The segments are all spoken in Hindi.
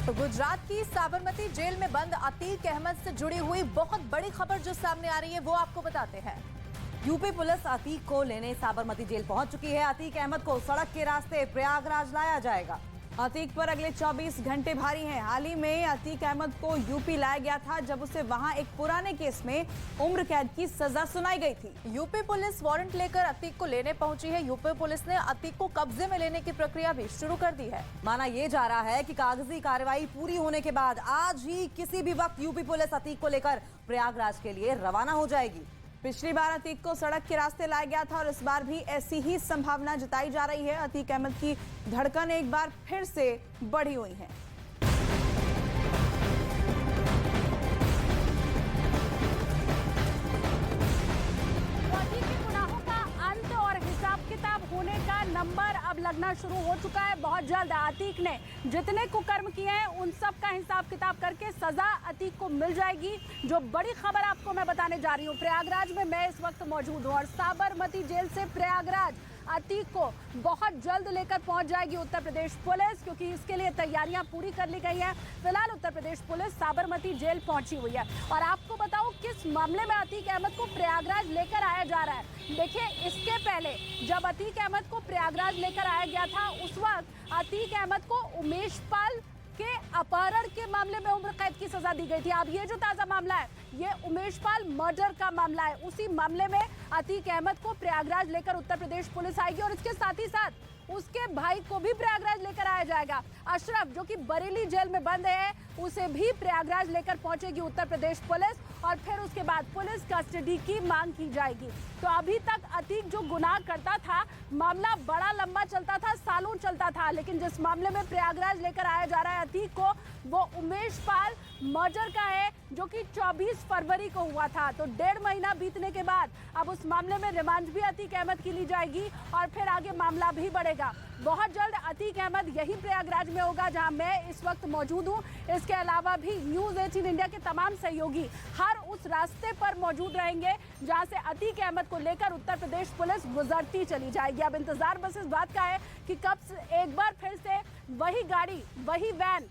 तो गुजरात की साबरमती जेल में बंद अतीक अहमद से जुड़ी हुई बहुत बड़ी खबर जो सामने आ रही है वो आपको बताते हैं। यूपी पुलिस अतीक को लेने साबरमती जेल पहुंच चुकी है। अतीक अहमद को सड़क के रास्ते प्रयागराज लाया जाएगा। अतीक पर अगले 24 घंटे भारी हैं। हाल ही में अतीक अहमद को यूपी लाया गया था जब उसे वहां एक पुराने केस में उम्र कैद की सजा सुनाई गई थी। यूपी पुलिस वारंट लेकर अतीक को लेने पहुंची है। यूपी पुलिस ने अतीक को कब्जे में लेने की प्रक्रिया भी शुरू कर दी है। माना यह जा रहा है कि कागजी कार्रवाई पूरी होने के बाद आज ही किसी भी वक्त यूपी पुलिस अतीक को लेकर प्रयागराज के लिए रवाना हो जाएगी। पिछली बार अतीक को सड़क के रास्ते लाया गया था और इस बार भी ऐसी ही संभावना जताई जा रही है। अतीक अहमद की धड़कन एक बार फिर से बढ़ी हुई है। होने का नंबर अब लगना शुरू हो चुका है। बहुत जल्द अतीक ने जितने कुकर्म किए हैं उन सब का हिसाब किताब करके सजा अतीक को मिल जाएगी। जो बड़ी खबर आपको मैं बताने जा रही हूँ, प्रयागराज में मैं इस वक्त मौजूद हूँ और साबरमती जेल से प्रयागराज अतीक को बहुत जल्द लेकर पहुंच जाएगी उत्तर प्रदेश पुलिस, क्योंकि इसके लिए तैयारियां पूरी कर ली गई हैं। फिलहाल उत्तर प्रदेश पुलिस साबरमती जेल पहुंची हुई है और आपको बताऊं किस मामले में अतीक अहमद को प्रयागराज लेकर आया जा रहा है। देखिए, इसके पहले जब अतीक अहमद को प्रयागराज लेकर आया गया था उस वक्त अतीक अहमद को उमेश पाल के अपहरण के मामले में उम्र कैद की सजा दी गई थी। अब ये जो ताजा मामला है ये उमेश पाल मर्डर का मामला है। उसी मामले में अतीक अहमद को प्रयागराज लेकर उत्तर प्रदेश पुलिस आएगी और इसके साथ ही साथ उसके भाई को भी प्रयागराज लेकर आया जाएगा। अशरफ जो कि बरेली जेल में बंद है उसे भी प्रयागराज लेकर पहुंचेगी उत्तर प्रदेश पुलिस और फिर उसके बाद पुलिस कस्टडी की मांग की जाएगी। तो अभी तक अतीक जो गुनाह करता था मामला बड़ा लंबा चलता था, सालों चलता था, लेकिन जिस मामले में प्रयागराज लेकर आया जा रहा है अतीक को वो उमेश पाल मर्डर का है जो कि 24 फरवरी को हुआ था। तो 1.5 महीना बीतने के बाद अब उस मामले में रिमांड भी अतीक अहमद की ली जाएगी और फिर आगे मामला भी बढ़ेगा। बहुत जल्द अतीक अहमद यही प्रयागराज में होगा जहां मैं इस वक्त मौजूद हूं। इसके अलावा भी न्यूज़ 18 इंडिया के तमाम सहयोगी हर उस रास्ते पर मौजूद रहेंगे जहां से अतीक अहमद को लेकर उत्तर प्रदेश पुलिस गुजरती चली जाएगी। अब इंतजार बस इस बात का है कि कब एक बार फिर से वही गाड़ी वही वैन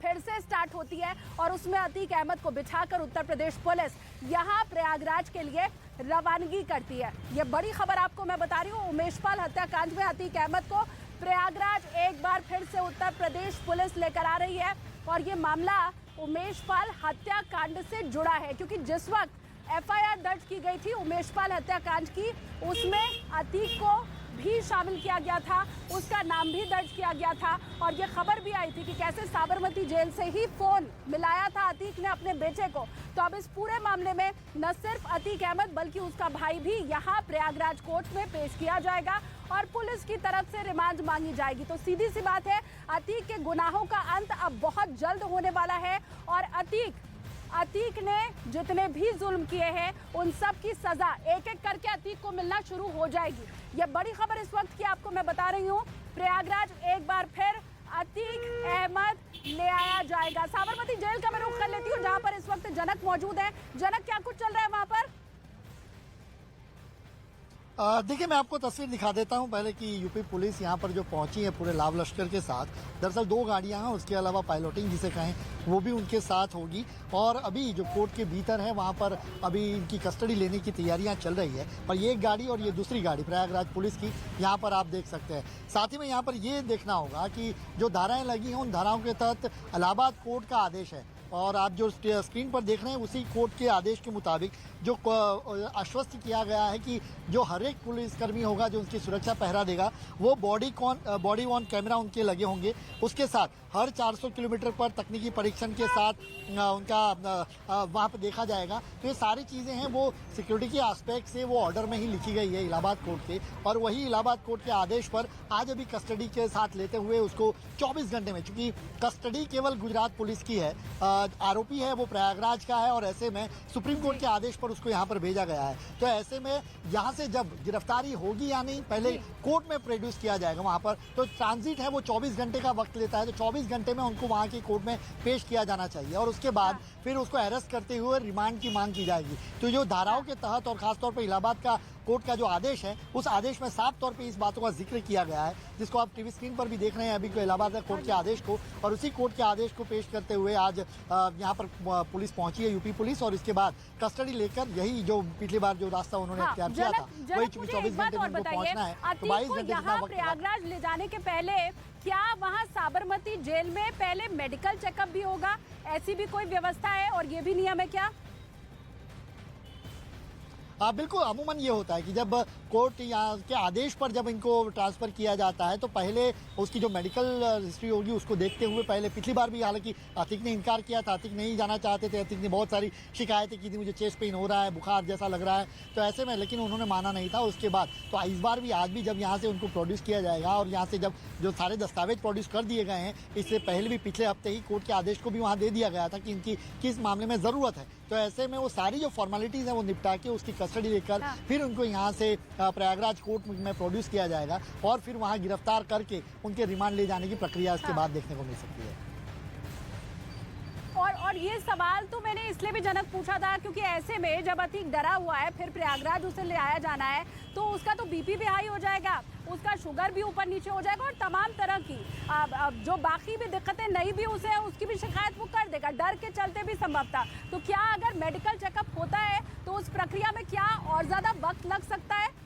फिर से स्टार्ट होती है और उसमें अतीक अहमद को बिठाकर उत्तर प्रदेश पुलिस यहां प्रयागराज के लिए रवानगी करती है। ये बड़ी खबर आपको मैं बता रही हूँ। उमेश पाल हत्याकांड में अतीक अहमद को प्रयागराज एक बार फिर से उत्तर प्रदेश पुलिस लेकर आ रही है और ये मामला उमेश पाल हत्याकांड से जुड़ा है, क्योंकि जिस वक्त एफआईआर दर्ज की गई थी उमेश पाल हत्याकांड की उसमें अतीक को भी शामिल किया गया था, उसका नाम भी दर्ज किया गया था और ये खबर भी आई थी कि कैसे साबरमती जेल से ही फोन मिलाया था अतीक ने अपने बेटे को। तो अब इस पूरे मामले में न सिर्फ अतीक अहमद बल्कि उसका भाई भी यहाँ प्रयागराज कोर्ट में पेश किया जाएगा और पुलिस की तरफ से रिमांड मांगी जाएगी। तो सीधी सी बात है, अतीक के गुनाहों का अंत अब बहुत जल्द होने वाला है और अतीक ने जितने भी जुल्म किए हैं उन सब की सजा एक एक करके अतीक को मिलना शुरू हो जाएगी। यह बड़ी खबर इस वक्त की आपको मैं बता रही हूँ। प्रयागराज एक बार फिर अतीक अहमद ले आया जाएगा। साबरमती जेल का मैं रुख कर लेती हूँ जहां पर इस वक्त जनक मौजूद है। जनक, क्या कुछ चल रहा है वहां पर? देखिए, मैं आपको तस्वीर दिखा देता हूं पहले कि यूपी पुलिस यहां पर जो पहुंची है पूरे लाव लश्कर के साथ। दरअसल 2 गाड़ियां हैं, उसके अलावा पायलटिंग जिसे कहें वो भी उनके साथ होगी और अभी जो कोर्ट के भीतर है वहां पर अभी इनकी कस्टडी लेने की तैयारियां चल रही है। और ये एक गाड़ी और ये दूसरी गाड़ी प्रयागराज पुलिस की यहाँ पर आप देख सकते हैं। साथ ही में यहाँ पर ये देखना होगा कि जो धाराएं लगी हैं उन धाराओं के तहत इलाहाबाद कोर्ट का आदेश है और आप जो स्क्रीन पर देख रहे हैं उसी कोर्ट के आदेश के मुताबिक जो आश्वस्त किया गया है कि जो हर एक पुलिसकर्मी होगा जो उसकी सुरक्षा पहरा देगा वो बॉडी ऑन कैमरा उनके लगे होंगे। उसके साथ हर 400 किलोमीटर पर तकनीकी परीक्षण के साथ उनका वहाँ पर देखा जाएगा। तो ये सारी चीज़ें हैं वो सिक्योरिटी के एस्पेक्ट से वो ऑर्डर में ही लिखी गई है इलाहाबाद कोर्ट के और वही इलाहाबाद कोर्ट के आदेश पर आज अभी कस्टडी के साथ लेते हुए उसको 24 घंटे में, चूँकि कस्टडी केवल गुजरात पुलिस की है, आरोपी है वो प्रयागराज का है और ऐसे में सुप्रीम कोर्ट के आदेश पर उसको यहाँ पर भेजा गया है। तो ऐसे में यहाँ से जब गिरफ्तारी होगी या नहीं पहले कोर्ट में प्रोड्यूस किया जाएगा वहाँ पर। तो ट्रांजिट है वो 24 घंटे का वक्त लेता है, तो 24 घंटे में उनको वहाँ की कोर्ट में पेश किया जाना चाहिए और उसके बाद फिर उसको अरेस्ट करते हुए रिमांड की मांग की जाएगी। तो जो धाराओं के तहत और खासतौर पर इलाहाबाद का कोर्ट का जो आदेश है उस आदेश में साफ तौर पे इस बातों का जिक्र किया गया है, जिसको आप टीवी स्क्रीन पर भी देख रहे हैं अभी इलाहाबाद कोर्ट के आदेश को। और उसी कोर्ट के आदेश को पेश करते हुए आज यहाँ पर पुलिस पहुंची है, यूपी पुलिस, और इसके बाद कस्टडी लेकर यही जो पिछली बार जो रास्ता उन्होंने इख्तियार किया था वही 24 घंटे में उनको पहुंचना है। तो 22 घंटे जितना वक्त प्रयागराज ले जाने के पहले क्या वहां साबरमती जेल में पहले मेडिकल चेकअप भी होगा? ऐसी भी कोई व्यवस्था है और ये भी नियम है क्या? हाँ बिल्कुल, अमूमन ये होता है कि जब कोर्ट यहाँ के आदेश पर जब इनको ट्रांसफ़र किया जाता है तो पहले उसकी जो मेडिकल हिस्ट्री होगी उसको देखते हुए, पहले पिछली बार भी हालांकि अतीक ने इनकार किया था, अतीक नहीं जाना चाहते थे, अतीक ने बहुत सारी शिकायतें की थी, मुझे चेस्ट पेन हो रहा है, बुखार जैसा लग रहा है, तो ऐसे में लेकिन उन्होंने माना नहीं था। उसके बाद तो इस बार भी आज भी जब यहाँ से उनको प्रोड्यूस किया जाएगा और यहाँ से जब जो सारे दस्तावेज प्रोड्यूस कर दिए गए हैं, इससे पहले भी पिछले हफ्ते ही कोर्ट के आदेश को भी वहाँ दे दिया गया था कि इनकी किस मामले में ज़रूरत है, तो ऐसे में वो सारी जो फॉर्मेलिटीज़ हैं वो निपटा के उसकी कस्टडी लेकर फिर उनको यहाँ से प्रयागराज कोर्ट में प्रोड्यूस किया जाएगा और फिर वहाँ गिरफ्तार करके उनके रिमांड ले जाने की प्रक्रिया इसके बाद देखने को मिल सकती है। और ये सवाल तो मैंने इसलिए भी जनक पूछा था क्योंकि ऐसे में जब अतीक डरा हुआ है, फिर प्रयागराज उसे ले आया जाना है, तो उसका तो बीपी भी हाई हो जाएगा, उसका शुगर भी ऊपर नीचे हो जाएगा और तमाम तरह की जो बाकी भी दिक्कतें नहीं भी उसे है उसकी भी शिकायत वो कर देगा, डर के चलते भी संभवतः। तो क्या अगर मेडिकल चेकअप होता है तो उस प्रक्रिया में क्या और ज़्यादा वक्त लग सकता है?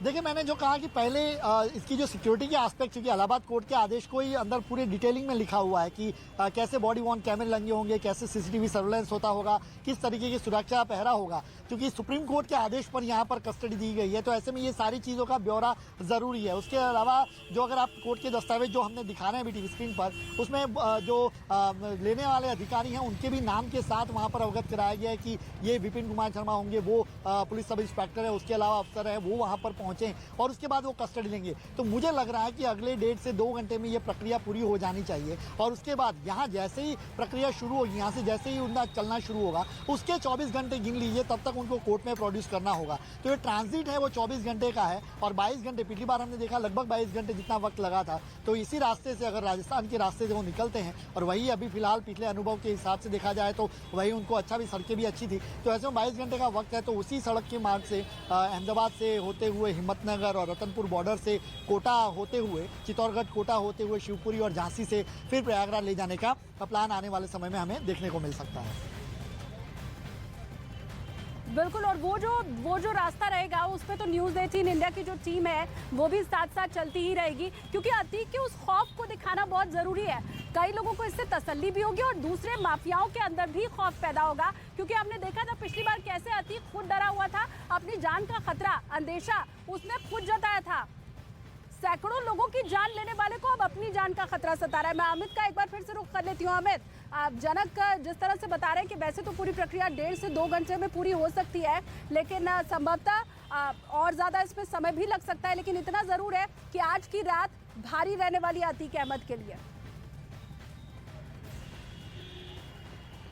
देखिए, मैंने जो कहा कि पहले इसकी जो सिक्योरिटी के एस्पेक्ट, क्योंकि इलाहाबाद कोर्ट के आदेश को ही अंदर पूरे डिटेलिंग में लिखा हुआ है कि कैसे बॉडी वॉर्न कैमरे लगे होंगे, कैसे सीसीटीवी सर्वेलेंस होता होगा, किस तरीके की सुरक्षा पहरा होगा, क्योंकि सुप्रीम कोर्ट के आदेश पर यहाँ पर कस्टडी दी गई है, तो ऐसे में ये सारी चीज़ों का ब्यौरा ज़रूरी है। उसके अलावा जो अगर आप कोर्ट के दस्तावेज जो हमने दिखा रहे हैं अभी टीवी स्क्रीन पर, उसमें जो लेने वाले अधिकारी हैं उनके भी नाम के साथ वहाँ पर अवगत कराया गया है कि ये विपिन कुमार शर्मा होंगे, वो पुलिस सब इंस्पेक्टर है, उसके अलावा अफसर है, वो वहाँ पर पहुँचे और उसके बाद वो कस्टडी लेंगे। तो मुझे लग रहा है कि अगले 1.5 से 2 घंटे में ये प्रक्रिया पूरी हो जानी चाहिए और उसके बाद यहाँ जैसे ही प्रक्रिया शुरू होगी, यहाँ से जैसे ही उनका चलना शुरू होगा, उसके 24 घंटे गिन लीजिए, तब तक उनको कोर्ट में प्रोड्यूस करना होगा। तो ये ट्रांजिट है वो 24 घंटे का है और 22 घंटे, पिछली बार हमने देखा लगभग 22 घंटे जितना वक्त लगा था। तो इसी रास्ते से अगर राजस्थान के रास्ते से वो निकलते हैं और वही अभी फिलहाल पिछले अनुभव के हिसाब से देखा जाए तो वही उनको अच्छा भी, सड़कें भी अच्छी थी, तो ऐसे में 22 घंटे का वक्त है। तो उसी सड़क के मार्ग से अहमदाबाद से होते हुए हिम्मतनगर और रतनपुर बॉर्डर से कोटा होते हुए, चित्तौड़गढ़ कोटा होते हुए शिवपुरी और झांसी से फिर प्रयागराज ले जाने का प्लान आने वाले समय में हमें देखने को मिल सकता है। बिल्कुल, और वो जो रास्ता रहेगा उस पे तो न्यूज़ 18 इंडिया की जो टीम है वो भी साथ साथ चलती ही रहेगी, क्योंकि अतीक के उस खौफ को दिखाना बहुत ज़रूरी है। कई लोगों को इससे तसल्ली भी होगी और दूसरे माफियाओं के अंदर भी खौफ पैदा होगा, क्योंकि हमने देखा था पिछली बार कैसे अतीक खुद डरा हुआ था, अपनी जान का खतरा, अंदेशा उसने खुद जताया था। सैकड़ों लोगों की जान लेने वाले को अब अपनी जान का खतरा सता रहा है। मैं अमित का एक बार फिर से रुख कर लेती हूँ। अमित, जनक जिस तरह से बता रहे हैं कि वैसे तो पूरी प्रक्रिया 1.5 से 2 घंटे में पूरी हो सकती है, लेकिन संभवतः और ज़्यादा इसमें समय भी लग सकता है, लेकिन इतना ज़रूर है कि आज की रात भारी रहने वाली है अतीक अहमद के लिए।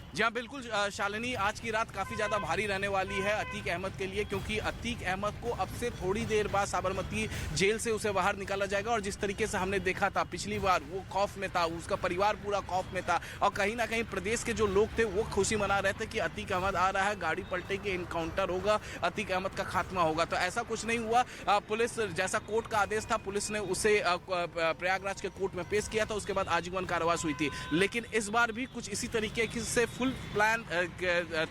जी हाँ, बिल्कुल शालिनी, आज की रात काफ़ी ज़्यादा भारी रहने वाली है अतीक अहमद के लिए, क्योंकि अतीक अहमद को अब से थोड़ी देर बाद साबरमती जेल से उसे बाहर निकाला जाएगा। और जिस तरीके से हमने देखा था पिछली बार, वो खौफ में था, उसका परिवार पूरा खौफ में था और कहीं ना कहीं प्रदेश के जो लोग थे वो खुशी मना रहे थे कि अतीक अहमद आ रहा है, गाड़ी पलटेगी, इनकाउंटर होगा, अतीक अहमद का खात्मा होगा। तो ऐसा कुछ नहीं हुआ। पुलिस, जैसा कोर्ट का आदेश था, पुलिस ने उसे प्रयागराज के कोर्ट में पेश किया था, उसके बाद आजीवन कारावास हुई थी। लेकिन इस बार भी कुछ इसी तरीके से फुल प्लान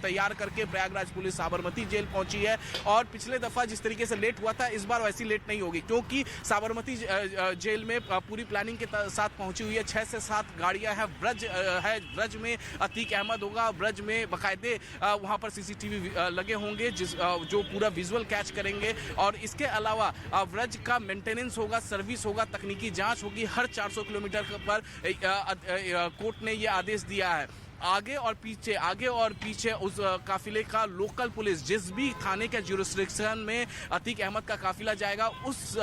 तैयार करके प्रयागराज पुलिस साबरमती जेल पहुंची है। और पिछले दफा जिस तरीके से लेट हुआ था, इस बार वैसी लेट नहीं होगी, क्योंकि साबरमती जेल में पूरी प्लानिंग के साथ पहुंची हुई है। 6 से 7 गाड़ियां हैं। ब्रज में अतीक अहमद होगा, ब्रज में बाकायदे वहां पर सीसीटीवी लगे होंगे जो पूरा विजुअल कैच करेंगे। और इसके अलावा ब्रज का मेंटेनेंस होगा, सर्विस होगा, तकनीकी जांच होगी हर 400 किलोमीटर पर। कोर्ट ने यह आदेश दिया है। आगे और पीछे उस काफिले का लोकल पुलिस, जिस भी थाने के जुरिस्डिक्शन में अतीक अहमद का काफिला जाएगा, उस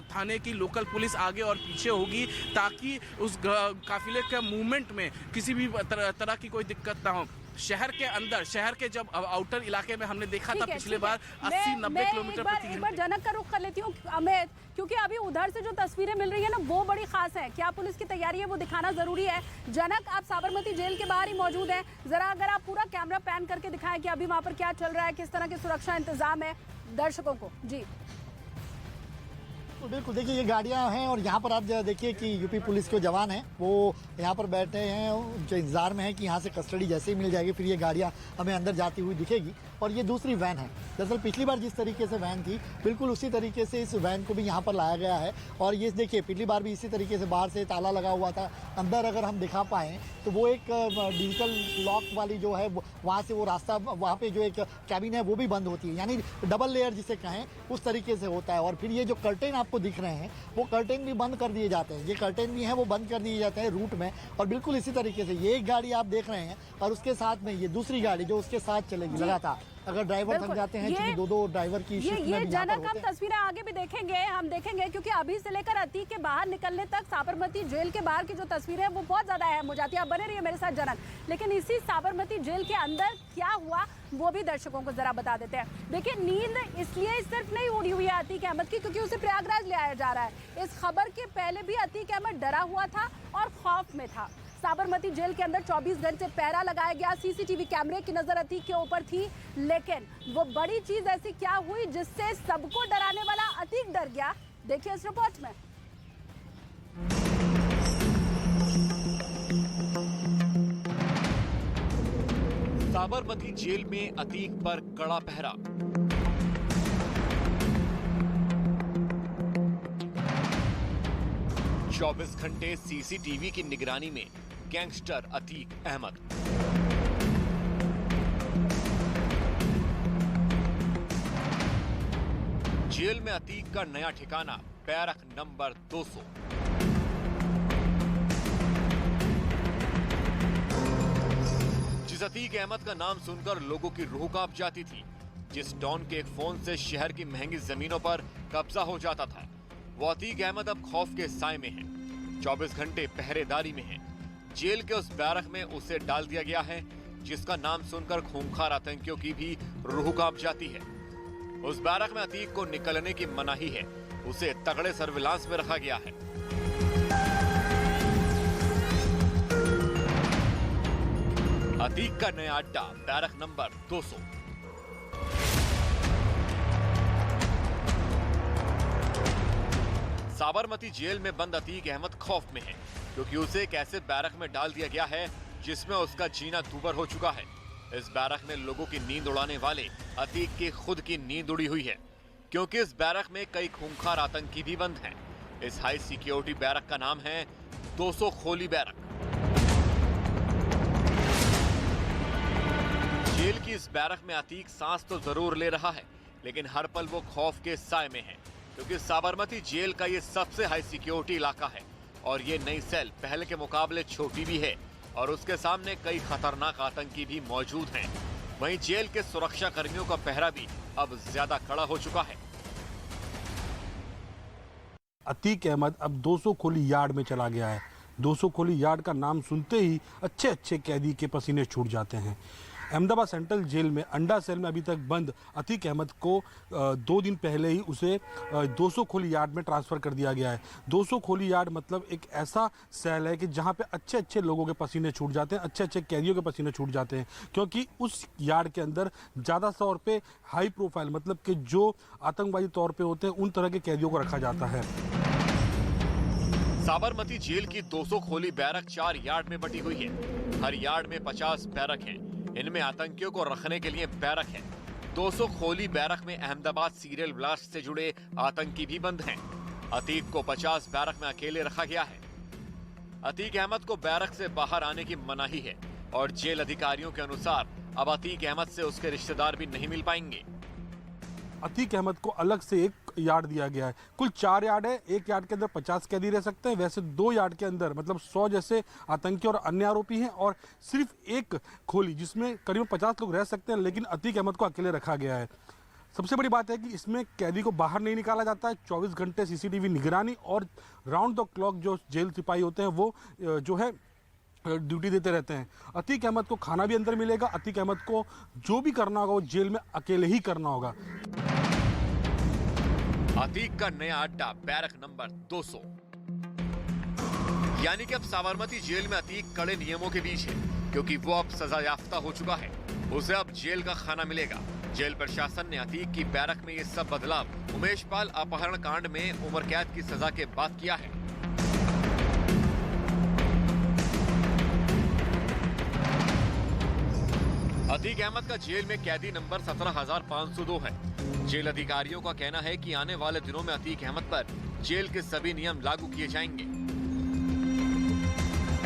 थाने की लोकल पुलिस आगे और पीछे होगी, ताकि उस काफिले के मूवमेंट में किसी भी तरह की कोई दिक्कत ना हो। शहर के अंदर, शहर के जब आउटर इलाके में हमने देखा था ठीक है, पिछले ठीक है। बार 80-90 किलोमीटर प्रति एक बार जनक का रुख कर लेती हूँ अमित, क्योंकि अभी उधर से जो तस्वीरें मिल रही है ना वो बड़ी खास है। क्या पुलिस की तैयारी है वो दिखाना जरूरी है। जनक, आप साबरमती जेल के बाहर ही मौजूद हैं, जरा अगर आप पूरा कैमरा पैन करके दिखाएं कि अभी वहां पर क्या चल रहा है, किस तरह के सुरक्षा इंतजाम है दर्शकों को। जी बिल्कुल, देखिए ये गाड़ियां हैं और यहाँ पर आप देखिए कि यूपी पुलिस के जवान हैं वो यहाँ पर बैठे हैं, जो इंतजार में है कि यहाँ से कस्टडी जैसे ही मिल जाएगी फिर ये गाड़ियाँ हमें अंदर जाती हुई दिखेगी। और ये दूसरी वैन है। दरअसल पिछली बार जिस तरीके से वैन थी बिल्कुल उसी तरीके से इस वैन को भी यहाँ पर लाया गया है। और ये देखिए पिछली बार भी इसी तरीके से बाहर से ताला लगा हुआ था, अंदर अगर हम दिखा पाएँ तो वो एक डिजिटल लॉक वाली जो है वहाँ से वो रास्ता, वहाँ पे जो एक कैबिन है वो भी बंद होती है, यानी डबल लेयर जिसे कहें उस तरीके से होता है। और फिर ये जो कर्टेन आपको दिख रहे हैं वो कर्टेन भी बंद कर दिए जाते हैं, ये कर्टेन भी हैं वो बंद कर दिए जाते हैं रूट में। और बिल्कुल इसी तरीके से ये एक गाड़ी आप देख रहे हैं और उसके साथ में ये दूसरी गाड़ी जो उसके साथ चलेगी लगातार। अगर ड्राइवर थक जाते हैं, क्योंकि दो ड्राइवर की शिफ्ट में भी यहाँ पर जनक होते हम हैं। तस्वीरें आगे भी हम देखेंगे क्योंकि अभी से लेकर अतीक के बाहर निकलने तक साबरमती जेल के बाहर की जो तस्वीरें हैं वो बहुत ज्यादा अहम हो जाती है। आप बने रहिए मेरे साथ जनक, लेकिन इसी साबरमती जेल के अंदर क्या हुआ वो भी दर्शकों को जरा बता देते हैं। देखिए नींद इसलिए सिर्फ नहीं उड़ी हुई है अतीक अहमद की क्योंकि उसे प्रयागराज ले आया जा रहा है। इस खबर के पहले भी अतीक अहमद डरा हुआ था और खौफ में था। साबरमती जेल के अंदर 24 घंटे पहरा लगाया गया, सीसीटीवी कैमरे की नजर अतीक के ऊपर थी, लेकिन वो बड़ी चीज ऐसी क्या हुई जिससे सबको डराने वाला अतीक डर गया, देखिए इस रिपोर्ट में। साबरमती जेल में अतीक पर कड़ा पहरा। चौबीस घंटे सीसीटीवी की निगरानी में गैंगस्टर अतीक अहमद। जेल में अतीक का नया ठिकाना बैरक नंबर 200। जिस अतीक अहमद का नाम सुनकर लोगों की रूह कांप जाती थी, जिस डॉन के एक फोन से शहर की महंगी जमीनों पर कब्जा हो जाता था, वो अतीक अहमद अब खौफ के साए में है, 24 घंटे पहरेदारी में है। जेल के उस बैरक में उसे डाल दिया गया है जिसका नाम सुनकर खूंखार आतंकियों की भी रूह कांप जाती है। उस बैरक में अतीक को निकलने की मनाही है, उसे तगड़े सर्विलांस में रखा गया है। अतीक का नया अड्डा बैरक नंबर 200। साबरमती जेल में बंद अतीक अहमद खौफ में है क्योंकि उसे एक ऐसे बैरक में डाल दिया गया है जिसमें उसका जीना दूभर हो चुका है। इस बैरक में लोगों की नींद उड़ाने वाले अतीक की खुद की नींद उड़ी हुई है क्योंकि इस बैरक में कई खूंखार आतंकी भी बंद हैं। इस हाई सिक्योरिटी बैरक का नाम है 200 खोली बैरक। जेल की इस बैरक में अतीक सांस तो जरूर ले रहा है, लेकिन हर पल वो खौफ के साए में है क्योंकि साबरमती जेल का ये सबसे हाई सिक्योरिटी इलाका है और ये नई सेल पहले के मुकाबले छोटी भी है और उसके सामने कई खतरनाक आतंकी भी मौजूद हैं। वहीं जेल के सुरक्षा कर्मियों का पहरा भी अब ज्यादा कड़ा हो चुका है। अतीक अहमद अब 200 खोली यार्ड में चला गया है। 200 खोली यार्ड का नाम सुनते ही अच्छे अच्छे कैदी के पसीने छूट जाते हैं। अहमदाबाद सेंट्रल जेल में अंडा सेल में अभी तक बंद अतीक अहमद को 2 दिन पहले ही उसे 200 खोली यार्ड में ट्रांसफ़र कर दिया गया है। 200 खोली यार्ड मतलब एक ऐसा सेल है कि जहां पे अच्छे अच्छे लोगों के पसीने छूट जाते हैं, अच्छे अच्छे कैदियों के पसीने छूट जाते हैं, क्योंकि उस यार्ड के अंदर ज़्यादा तौर पे हाई प्रोफाइल मतलब कि जो आतंकवादी तौर पर होते हैं उन तरह के कैदियों को रखा जाता है। साबरमती जेल की 200 खोली बैरक 4 यार्ड में बटी हुई है। हर यार्ड में 50 बैरक हैं। इनमें आतंकियों को रखने के लिए बैरक है। 200 खोली बैरक में अहमदाबाद सीरियल ब्लास्ट से जुड़े आतंकी भी बंद हैं। अतीक को 50 बैरक में अकेले रखा गया है। अतीक अहमद को बैरक से बाहर आने की मनाही है और जेल अधिकारियों के अनुसार अब अतीक अहमद से उसके रिश्तेदार भी नहीं मिल पाएंगे। अतीक अहमद को अलग से एक यार्ड दिया गया है। कुल 4 यार्ड है। एक यार्ड के अंदर 50 कैदी रह सकते हैं, वैसे 2 यार्ड के अंदर मतलब 100 जैसे आतंकी और अन्य आरोपी हैं और सिर्फ एक खोली जिसमें करीब 50 लोग रह सकते हैं, लेकिन अतीक अहमद को अकेले रखा गया है। सबसे बड़ी बात है कि इसमें कैदी को बाहर नहीं निकाला जाता है। 24 घंटे सीसीटीवी निगरानी और राउंड द क्लॉक जो जेल सिपाही होते हैं वो जो है ड्यूटी देते रहते हैं। अतीक अहमद को खाना भी अंदर मिलेगा। अतीक अहमद को जो भी करना होगा वो जेल में अकेले ही करना होगा। अतीक का नया अड्डा बैरक नंबर 200, यानी कि अब साबरमती जेल में अतीक कड़े नियमों के बीच है, क्योंकि वो अब सजा याफ्ता हो चुका है। उसे अब जेल का खाना मिलेगा। जेल प्रशासन ने अतीक की बैरक में ये सब बदलाव उमेश पाल अपहरण कांड में उम्र कैद की सजा के बाद किया है। अतीक अहमद का जेल में कैदी नंबर 17,502 है। जेल अधिकारियों का कहना है कि आने वाले दिनों में अतीक अहमद पर जेल के सभी नियम लागू किए जाएंगे।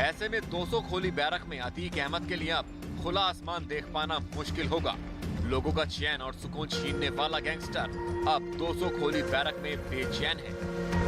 ऐसे में 200 खोली बैरक में अतीक अहमद के लिए अब खुला आसमान देख पाना मुश्किल होगा। लोगों का चैन और सुकून छीनने वाला गैंगस्टर अब 200 खोली बैरक में बेचैन है।